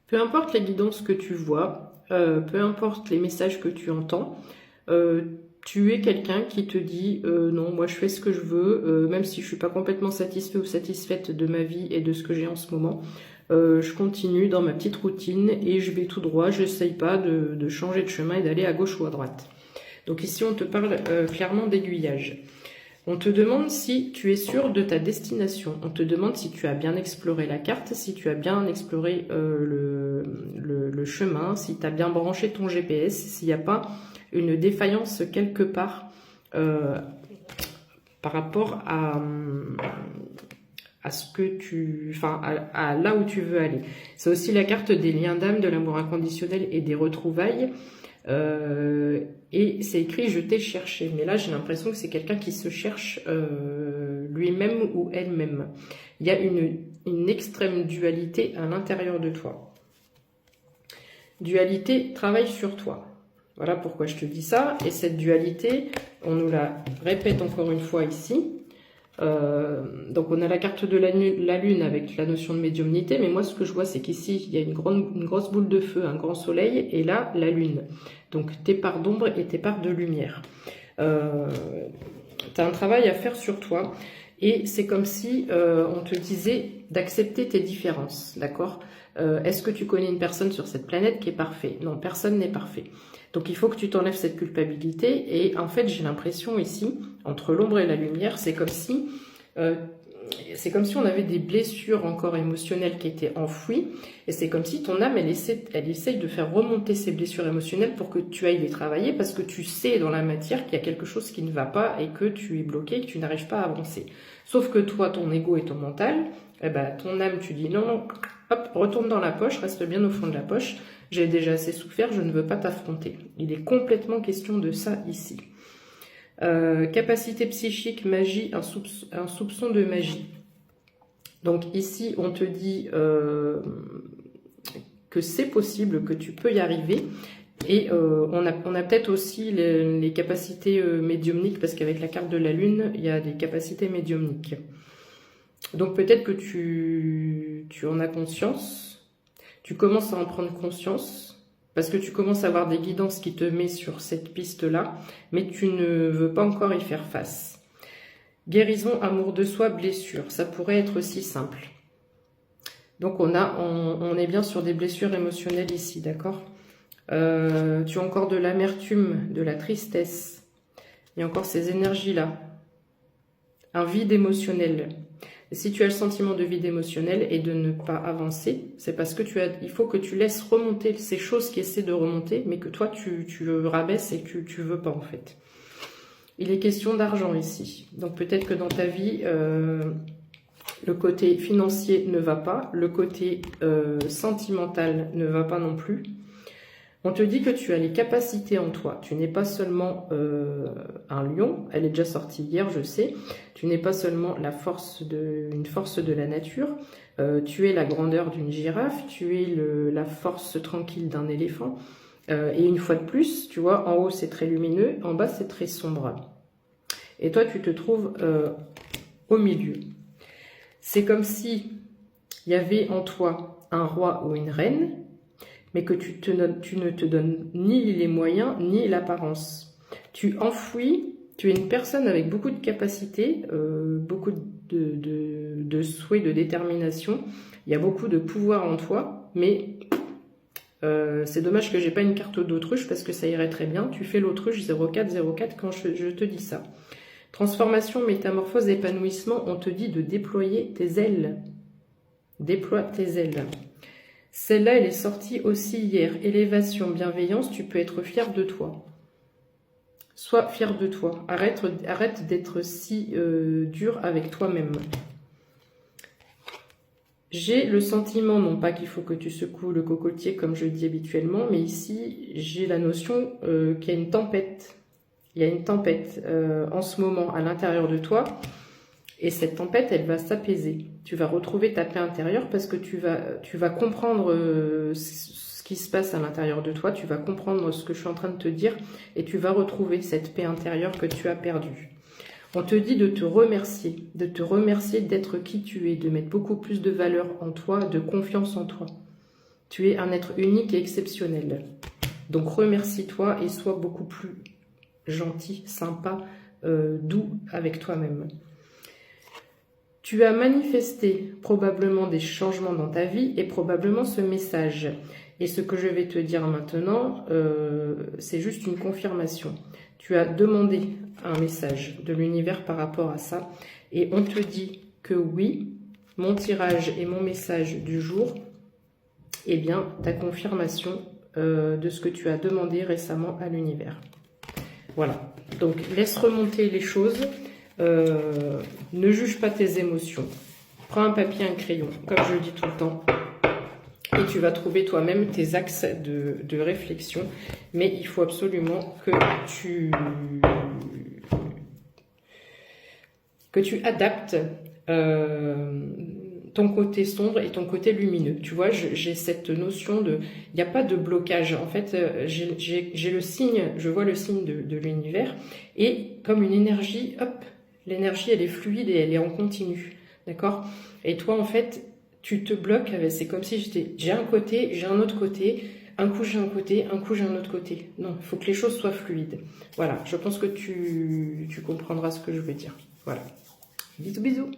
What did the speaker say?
Peu importe les guidances que tu vois, peu importe les messages que tu entends, tu es quelqu'un qui te dit non, moi je fais ce que je veux, même si je suis pas complètement satisfait ou satisfaite de ma vie et de ce que j'ai en ce moment. Je continue dans ma petite routine et je vais tout droit, j'essaye pas de changer de chemin et d'aller à gauche ou à droite. Donc ici on te parle clairement d'aiguillage. On te demande si tu es sûr de ta destination. On te demande si tu as bien exploré la carte, si tu as bien exploré le chemin, si tu as bien branché ton GPS, s'il n'y a pas une défaillance quelque part par rapport à ce que à là où tu veux aller. C'est aussi la carte des liens d'âme, de l'amour inconditionnel et des retrouvailles. Et c'est écrit je t'ai cherché, mais là j'ai l'impression que c'est quelqu'un qui se cherche lui-même ou elle-même. Il y a une extrême dualité à l'intérieur de toi. Dualité, travaille sur toi. Voilà pourquoi je te dis ça. Et cette dualité, on nous la répète encore une fois ici. Donc on a la carte de la lune avec la notion de médiumnité, mais moi ce que je vois c'est qu'ici il y a une grosse boule de feu, un grand soleil, et là la lune. Donc tes parts d'ombre et tes parts de lumière. Tu as un travail à faire sur toi, et c'est comme si on te disait d'accepter tes différences, d'accord? Est-ce que tu connais une personne sur cette planète qui est parfaite? Non, personne n'est parfait. Donc il faut que tu t'enlèves cette culpabilité, et en fait j'ai l'impression ici, entre l'ombre et la lumière, c'est comme si on avait des blessures encore émotionnelles qui étaient enfouies, et c'est comme si ton âme elle essaye de faire remonter ces blessures émotionnelles pour que tu ailles les travailler, parce que tu sais dans la matière qu'il y a quelque chose qui ne va pas et que tu es bloqué, que tu n'arrives pas à avancer. Sauf que toi, ton ego et ton mental, eh ben, ton âme, tu dis non, non, hop, retourne dans la poche, reste bien au fond de la poche, j'ai déjà assez souffert, je ne veux pas t'affronter. Il est complètement question de ça ici. Capacité psychique, magie, un soupçon de magie. Donc ici, on te dit que c'est possible, que tu peux y arriver. Et on a peut-être aussi les capacités médiumniques, parce qu'avec la carte de la lune, il y a des capacités médiumniques. Donc peut-être que tu en as conscience, tu commences à en prendre conscience, parce que tu commences à avoir des guidances qui te mettent sur cette piste-là, mais tu ne veux pas encore y faire face. Guérison, amour de soi, blessure, ça pourrait être aussi simple. Donc on est bien sur des blessures émotionnelles ici, d'accord? Tu as encore de l'amertume, de la tristesse, il y a encore ces énergies-là. Un vide émotionnel. Et si tu as le sentiment de vide émotionnel et de ne pas avancer, c'est parce que il faut que tu laisses remonter ces choses qui essaient de remonter, mais que toi tu rabaisses et que tu veux pas en fait. Il est question d'argent ici. Donc peut-être que dans ta vie, le côté financier ne va pas, le côté sentimental ne va pas non plus. On te dit que tu as les capacités en toi. Tu n'es pas seulement un lion, elle est déjà sortie hier, je sais. Tu n'es pas seulement une force de la nature. Tu es la grandeur d'une girafe, tu es la force tranquille d'un éléphant. Et une fois de plus, tu vois, en haut c'est très lumineux, en bas c'est très sombre. Et toi tu te trouves au milieu. C'est comme si il y avait en toi un roi ou une reine, mais que tu ne te donnes ni les moyens, ni l'apparence. Tu enfouis, tu es une personne avec beaucoup de capacités, beaucoup de souhaits, de détermination. Il y a beaucoup de pouvoir en toi, mais c'est dommage que j'ai pas une carte d'autruche, parce que ça irait très bien. Tu fais l'autruche 0404 quand je te dis ça. Transformation, métamorphose, épanouissement, on te dit de déployer tes ailes. Déploie tes ailes. Celle-là, elle est sortie aussi hier. Élévation, bienveillance, tu peux être fier de toi. Sois fier de toi. Arrête d'être si dur avec toi-même. J'ai le sentiment, non pas qu'il faut que tu secoues le cocotier comme je dis habituellement, mais ici, j'ai la notion qu'il y a une tempête. Il y a une tempête en ce moment à l'intérieur de toi. Et cette tempête, elle va s'apaiser. Tu vas retrouver ta paix intérieure, parce que tu vas comprendre ce qui se passe à l'intérieur de toi. Tu vas comprendre ce que je suis en train de te dire, et tu vas retrouver cette paix intérieure que tu as perdue. On te dit de te remercier d'être qui tu es, de mettre beaucoup plus de valeur en toi, de confiance en toi. Tu es un être unique et exceptionnel. Donc remercie-toi et sois beaucoup plus gentil, sympa, doux avec toi-même. Tu as manifesté probablement des changements dans ta vie et probablement ce message. Et ce que je vais te dire maintenant, c'est juste une confirmation. Tu as demandé un message de l'univers par rapport à ça et on te dit que oui, mon tirage et mon message du jour, eh bien, ta confirmation de ce que tu as demandé récemment à l'univers. Voilà, donc laisse remonter les choses, ne juge pas tes émotions. Prends un papier, un crayon, comme je le dis tout le temps, et tu vas trouver toi-même tes axes de réflexion. Mais il faut absolument que tu adaptes ton côté sombre et ton côté lumineux. Tu vois, j'ai cette notion de... Il n'y a pas de blocage. En fait, j'ai le signe, je vois le signe de l'univers. Et comme une énergie, hop, l'énergie, elle est fluide et elle est en continu. D'accord? Et toi, en fait, tu te bloques. C'est comme si j'ai un côté, j'ai un autre côté. Un coup, j'ai un côté, un coup, j'ai un autre côté. Non, il faut que les choses soient fluides. Voilà, je pense que tu comprendras ce que je veux dire. Voilà. Bisous, bisous.